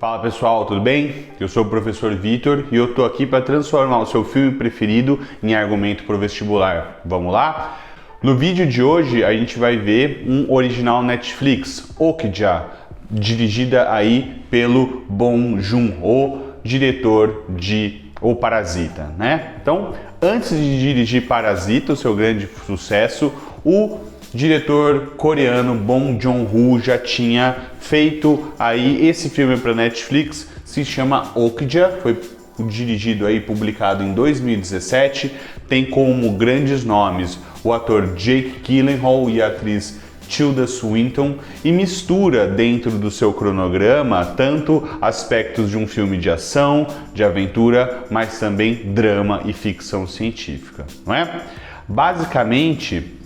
Fala pessoal, tudo bem? Eu sou o professor Vitor e eu tô aqui para transformar o seu filme preferido em argumento pro vestibular. Vamos lá? No vídeo de hoje a gente vai ver um original Netflix, Okja, dirigida aí pelo Bong Joon-ho, diretor de O Parasita, né? Então, antes de dirigir Parasita, o seu grande sucesso, o diretor coreano Bong Joon-ho já tinha feito aí esse filme para Netflix, se chama Okja, foi dirigido aí, publicado em 2017, tem como grandes nomes o ator Jake Gyllenhaal e a atriz Tilda Swinton e mistura dentro do seu cronograma tanto aspectos de um filme de ação, de aventura, mas também drama e ficção científica, não é? Basicamente,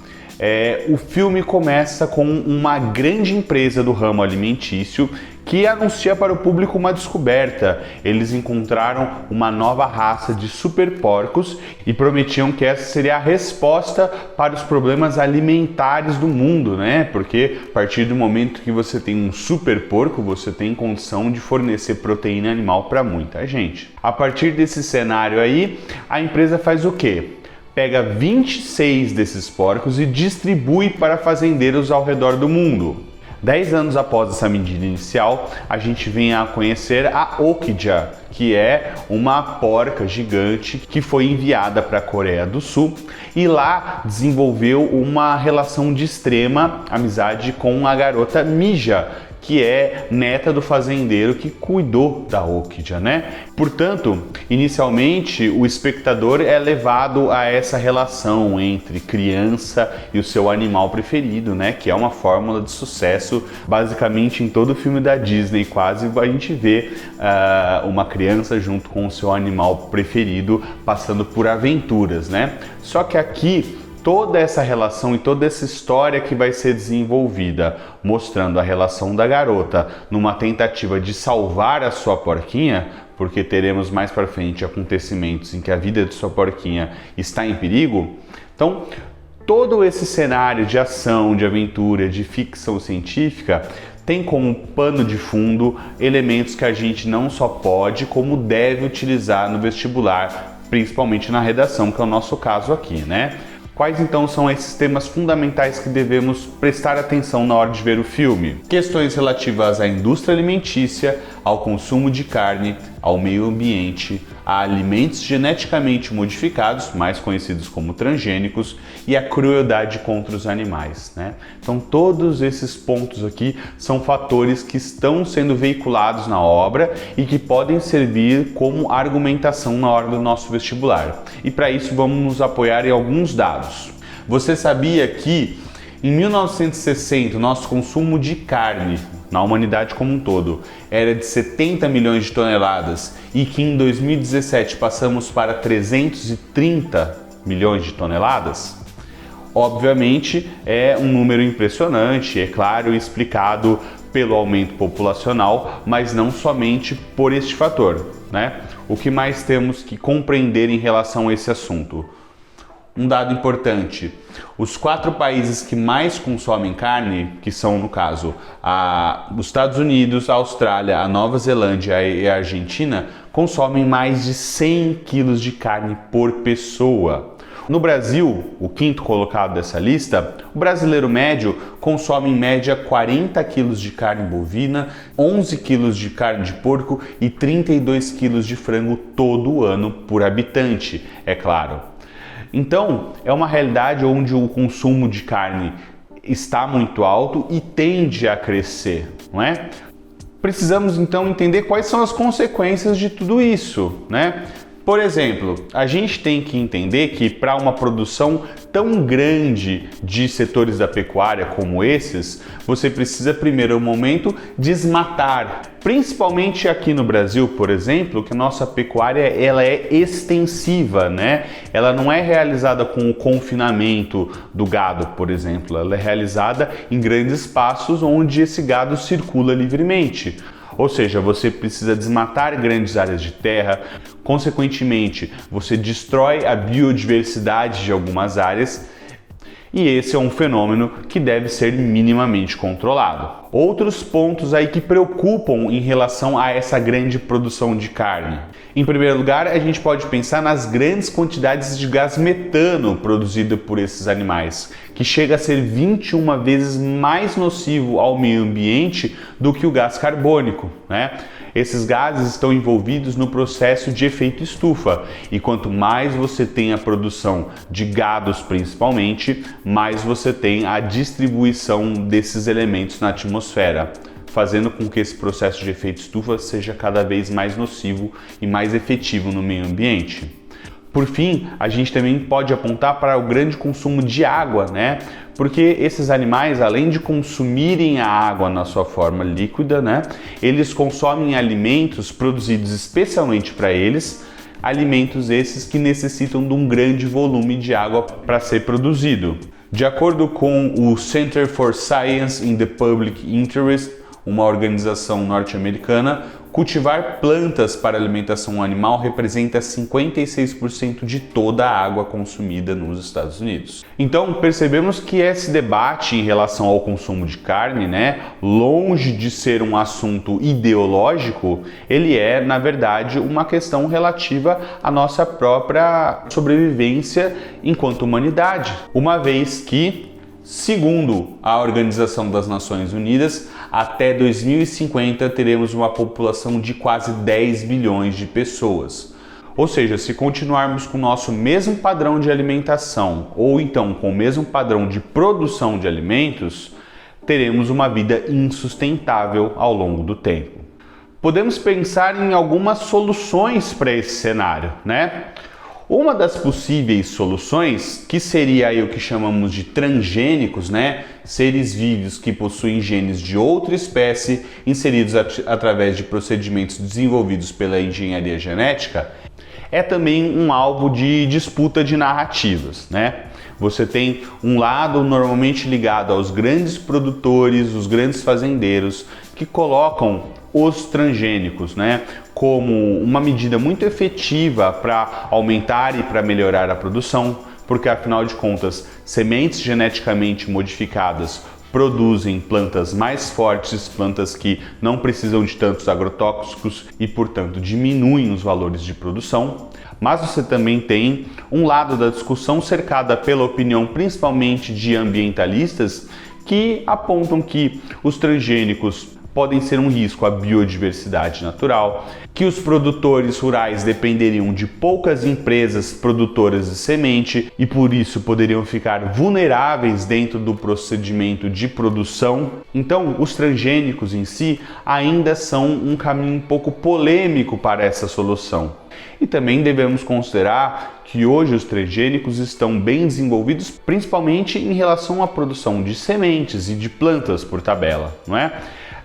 o filme começa com uma grande empresa do ramo alimentício que anuncia para o público uma descoberta. Eles encontraram uma nova raça de super porcos e prometiam que essa seria a resposta para os problemas alimentares do mundo, né? Porque a partir do momento que você tem um super porco, você tem condição de fornecer proteína animal para muita gente. A partir desse cenário aí, a empresa faz o quê? Pega 26 desses porcos e distribui para fazendeiros ao redor do mundo. 10 anos após essa medida inicial, a gente vem a conhecer a Okja, que é uma porca gigante que foi enviada para a Coreia do Sul e lá desenvolveu uma relação de extrema amizade com a garota Mija, que é neta do fazendeiro que cuidou da Okja, né? Portanto, inicialmente o espectador é levado a essa relação entre criança e o seu animal preferido, né? Que é uma fórmula de sucesso basicamente em todo filme da Disney, quase a gente vê uma criança junto com o seu animal preferido passando por aventuras, né? Só que aqui toda essa relação e toda essa história que vai ser desenvolvida, mostrando a relação da garota numa tentativa de salvar a sua porquinha, porque teremos mais para frente acontecimentos em que a vida de sua porquinha está em perigo. Então, todo esse cenário de ação, de aventura, de ficção científica tem como pano de fundo elementos que a gente não só pode, como deve utilizar no vestibular, principalmente na redação, que é o nosso caso aqui, né? Quais então são esses temas fundamentais que devemos prestar atenção na hora de ver o filme? Questões relativas à indústria alimentícia, ao consumo de carne, ao meio ambiente, a alimentos geneticamente modificados, mais conhecidos como transgênicos, e a crueldade contra os animais, né? Então todos esses pontos aqui são fatores que estão sendo veiculados na obra e que podem servir como argumentação na hora do nosso vestibular. E para isso vamos nos apoiar em alguns dados. Você sabia que em 1960 o nosso consumo de carne na humanidade como um todo era de 70 milhões de toneladas e que em 2017 passamos para 330 milhões de toneladas? Obviamente é um número impressionante, é claro, explicado pelo aumento populacional, mas não somente por este fator, né? O que mais temos que compreender em relação a esse assunto? Um dado importante, os 4 países que mais consomem carne, que são no caso os Estados Unidos, a Austrália, a Nova Zelândia e a Argentina, consomem mais de 100 quilos de carne por pessoa. No Brasil, o quinto colocado dessa lista, o brasileiro médio consome em média 40 quilos de carne bovina, 11 quilos de carne de porco e 32 quilos de frango todo ano por habitante, é claro. Então, é uma realidade onde o consumo de carne está muito alto e tende a crescer, não é? Precisamos então entender quais são as consequências de tudo isso, né? Por exemplo, a gente tem que entender que para uma produção tão grande de setores da pecuária como esses, você precisa primeiro, no momento, desmatar. Principalmente aqui no Brasil, por exemplo, que a nossa pecuária ela é extensiva, né? Ela não é realizada com o confinamento do gado, por exemplo. Ela é realizada em grandes espaços onde esse gado circula livremente. Ou seja, você precisa desmatar grandes áreas de terra, consequentemente, você destrói a biodiversidade de algumas áreas E esse é um fenômeno que deve ser minimamente controlado. Outros pontos aí que preocupam em relação a essa grande produção de carne. Em primeiro lugar, a gente pode pensar nas grandes quantidades de gás metano produzido por esses animais, que chega a ser 21 vezes mais nocivo ao meio ambiente do que o gás carbônico, né? Esses gases estão envolvidos no processo de efeito estufa, e quanto mais você tem a produção de gados principalmente, mais você tem a distribuição desses elementos na atmosfera, fazendo com que esse processo de efeito estufa seja cada vez mais nocivo e mais efetivo no meio ambiente. Por fim, a gente também pode apontar para o grande consumo de água, né? Porque esses animais, além de consumirem a água na sua forma líquida, né, eles consomem alimentos produzidos especialmente para eles, alimentos esses que necessitam de um grande volume de água para ser produzido. De acordo com o Center for Science in the Public Interest, uma organização norte-americana, cultivar plantas para alimentação animal representa 56% de toda a água consumida nos Estados Unidos. Então, percebemos que esse debate em relação ao consumo de carne, né, longe de ser um assunto ideológico, ele é, na verdade, uma questão relativa à nossa própria sobrevivência enquanto humanidade, uma vez que, segundo a Organização das Nações Unidas, até 2050 teremos uma população de quase 10 bilhões de pessoas. Ou seja, se continuarmos com o nosso mesmo padrão de alimentação ou então com o mesmo padrão de produção de alimentos, teremos uma vida insustentável ao longo do tempo. Podemos pensar em algumas soluções para esse cenário, né? Uma das possíveis soluções, que seria aí o que chamamos de transgênicos, né? Seres vivos que possuem genes de outra espécie inseridos através de procedimentos desenvolvidos pela engenharia genética, é também um alvo de disputa de narrativas, né? Você tem um lado normalmente ligado aos grandes produtores, os grandes fazendeiros, que colocam os transgênicos, né, como uma medida muito efetiva para aumentar e para melhorar a produção, porque afinal de contas, sementes geneticamente modificadas produzem plantas mais fortes, plantas que não precisam de tantos agrotóxicos e, portanto, diminuem os valores de produção. Mas você também tem um lado da discussão cercada pela opinião principalmente de ambientalistas que apontam que os transgênicos podem ser um risco à biodiversidade natural, que os produtores rurais dependeriam de poucas empresas produtoras de semente e por isso poderiam ficar vulneráveis dentro do procedimento de produção. Então, os transgênicos em si ainda são um caminho um pouco polêmico para essa solução. E também devemos considerar que hoje os transgênicos estão bem desenvolvidos, principalmente em relação à produção de sementes e de plantas por tabela, não é?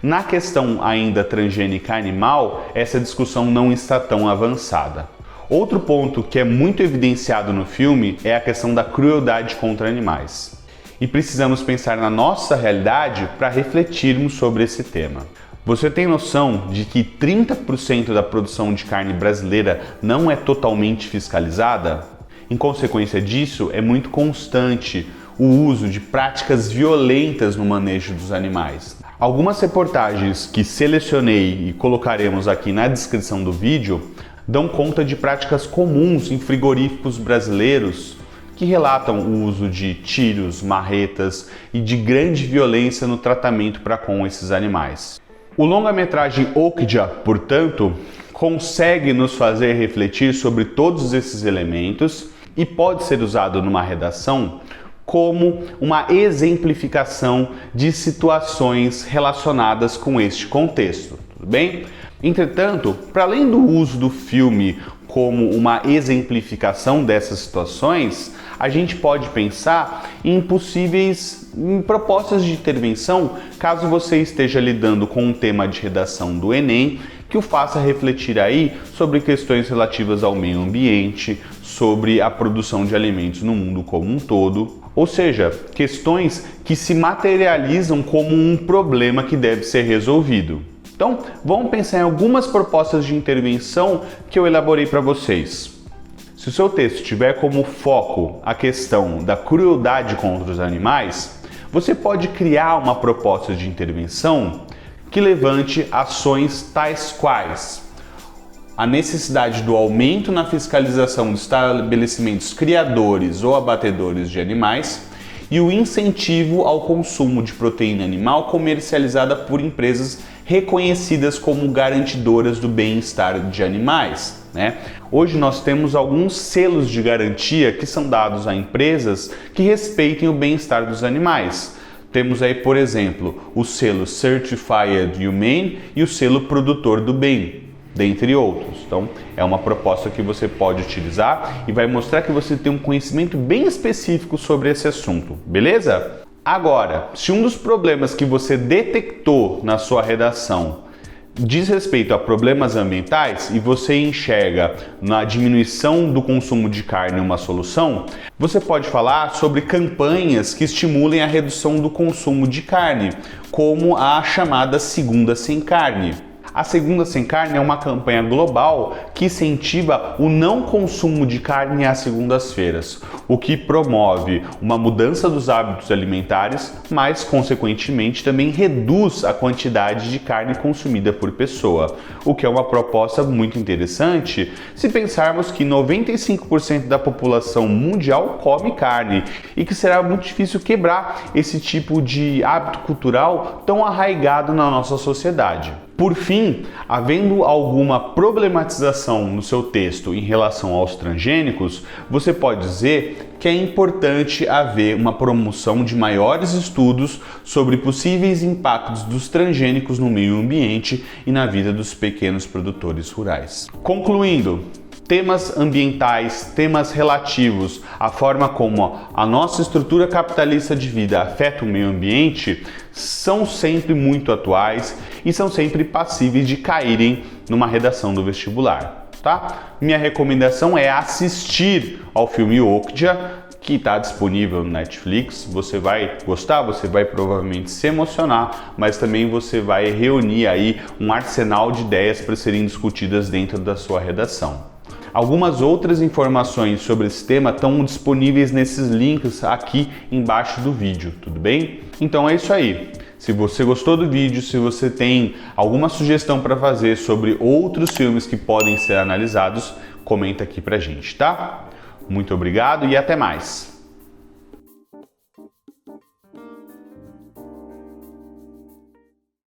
Na questão ainda transgênica animal, essa discussão não está tão avançada. Outro ponto que é muito evidenciado no filme é a questão da crueldade contra animais. E precisamos pensar na nossa realidade para refletirmos sobre esse tema. Você tem noção de que 30% da produção de carne brasileira não é totalmente fiscalizada? Em consequência disso, é muito constante o uso de práticas violentas no manejo dos animais. Algumas reportagens que selecionei e colocaremos aqui na descrição do vídeo dão conta de práticas comuns em frigoríficos brasileiros que relatam o uso de tiros, marretas e de grande violência no tratamento para com esses animais. O longa-metragem Okja, portanto, consegue nos fazer refletir sobre todos esses elementos e pode ser usado numa redação como uma exemplificação de situações relacionadas com este contexto, tudo bem? Entretanto, para além do uso do filme como uma exemplificação dessas situações, a gente pode pensar em possíveis propostas de intervenção caso você esteja lidando com um tema de redação do Enem que o faça refletir aí sobre questões relativas ao meio ambiente, sobre a produção de alimentos no mundo como um todo, ou seja, questões que se materializam como um problema que deve ser resolvido. Então, vamos pensar em algumas propostas de intervenção que eu elaborei para vocês. Se o seu texto tiver como foco a questão da crueldade contra os animais, você pode criar uma proposta de intervenção que levante ações tais quais a necessidade do aumento na fiscalização de estabelecimentos criadores ou abatedores de animais e o incentivo ao consumo de proteína animal comercializada por empresas reconhecidas como garantidoras do bem-estar de animais, né? Hoje nós temos alguns selos de garantia que são dados a empresas que respeitem o bem-estar dos animais. Temos aí, por exemplo, o selo Certified Humane e o selo Produtor do Bem, dentre outros. Então, é uma proposta que você pode utilizar e vai mostrar que você tem um conhecimento bem específico sobre esse assunto, beleza? Agora, se um dos problemas que você detectou na sua redação diz respeito a problemas ambientais e você enxerga na diminuição do consumo de carne uma solução, você pode falar sobre campanhas que estimulem a redução do consumo de carne, como a chamada Segunda Sem Carne. A Segunda Sem Carne é uma campanha global que incentiva o não consumo de carne às segundas-feiras, o que promove uma mudança dos hábitos alimentares, mas, consequentemente, também reduz a quantidade de carne consumida por pessoa, o que é uma proposta muito interessante se pensarmos que 95% da população mundial come carne e que será muito difícil quebrar esse tipo de hábito cultural tão arraigado na nossa sociedade. Por fim, havendo alguma problematização no seu texto em relação aos transgênicos, você pode dizer que é importante haver uma promoção de maiores estudos sobre possíveis impactos dos transgênicos no meio ambiente e na vida dos pequenos produtores rurais. Concluindo, temas ambientais, temas relativos à forma como a nossa estrutura capitalista de vida afeta o meio ambiente são sempre muito atuais e são sempre passíveis de caírem numa redação do vestibular, tá? Minha recomendação é assistir ao filme Okja, que está disponível no Netflix. Você vai gostar, você vai provavelmente se emocionar, mas também você vai reunir aí um arsenal de ideias para serem discutidas dentro da sua redação. Algumas outras informações sobre esse tema estão disponíveis nesses links aqui embaixo do vídeo, tudo bem? Então é isso aí. Se você gostou do vídeo, se você tem alguma sugestão para fazer sobre outros filmes que podem ser analisados, comenta aqui pra gente, tá? Muito obrigado e até mais!